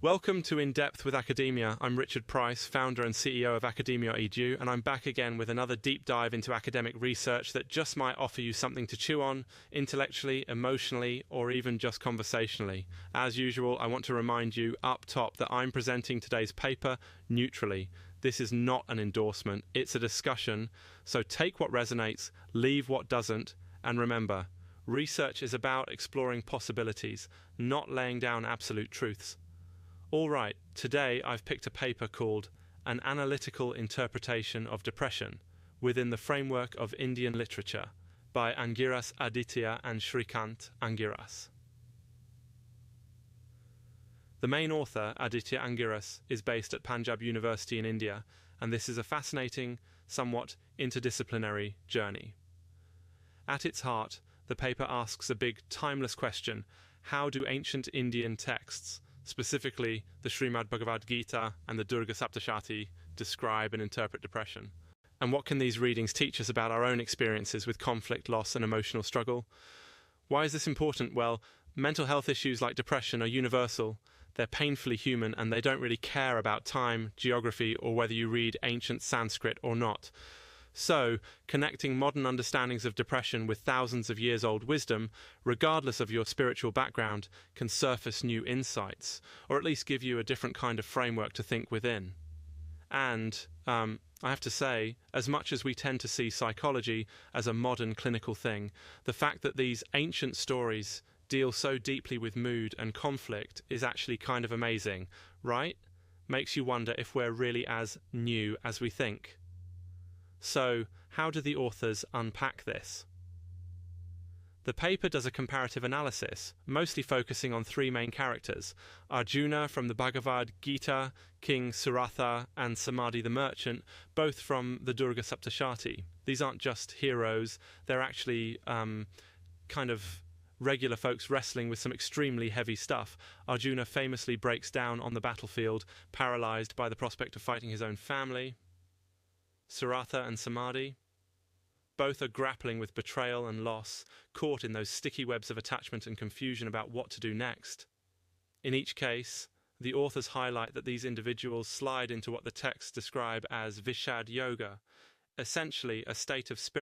Welcome to In Depth with Academia. I'm Richard Price, founder and CEO of Academia.edu, and I'm back again with another deep dive into academic research that just might offer you something to chew on, intellectually, emotionally, or even just conversationally. As usual, I want to remind you up top that I'm presenting today's paper neutrally. This is not an endorsement, it's a discussion, so take what resonates, leave what doesn't, and remember, research is about exploring possibilities, not laying down absolute truths. All right, today I've picked a paper called An Analytical Interpretation of Depression Within the Framework of Indian Literature by Angiras Aditya and Shrikant Angiras. The main author, Aditya Angiras, is based at Punjab University in India, and this is a fascinating, somewhat interdisciplinary journey. At its heart, the paper asks a big, timeless question: how do ancient Indian texts, specifically the Srimad Bhagavad Gita and the Durga Saptashati, describe and interpret depression? And what can these readings teach us about our own experiences with conflict, loss, and emotional struggle? Why is this important? Well, mental health issues like depression are universal. They're painfully human, and they don't really care about time, geography, or whether you read ancient Sanskrit or not. So, connecting modern understandings of depression with thousands of years old wisdom, regardless of your spiritual background, can surface new insights, or at least give you a different kind of framework to think within. And, I have to say, as much as we tend to see psychology as a modern clinical thing, the fact that these ancient stories deal so deeply with mood and conflict is actually kind of amazing, right? Makes you wonder if we're really as new as we think. So, how do the authors unpack this? The paper does a comparative analysis, mostly focusing on three main characters: Arjuna from the Bhagavad Gita, King Suratha, and Samadhi the Merchant, both from the Durga Saptashati. These aren't just heroes, they're actually kind of regular folks wrestling with some extremely heavy stuff. Arjuna famously breaks down on the battlefield, paralyzed by the prospect of fighting his own family. Suratha and Samadhi, both are grappling with betrayal and loss, caught in those sticky webs of attachment and confusion about what to do next. In each case, the authors highlight that these individuals slide into what the texts describe as Vishad Yoga, essentially a state of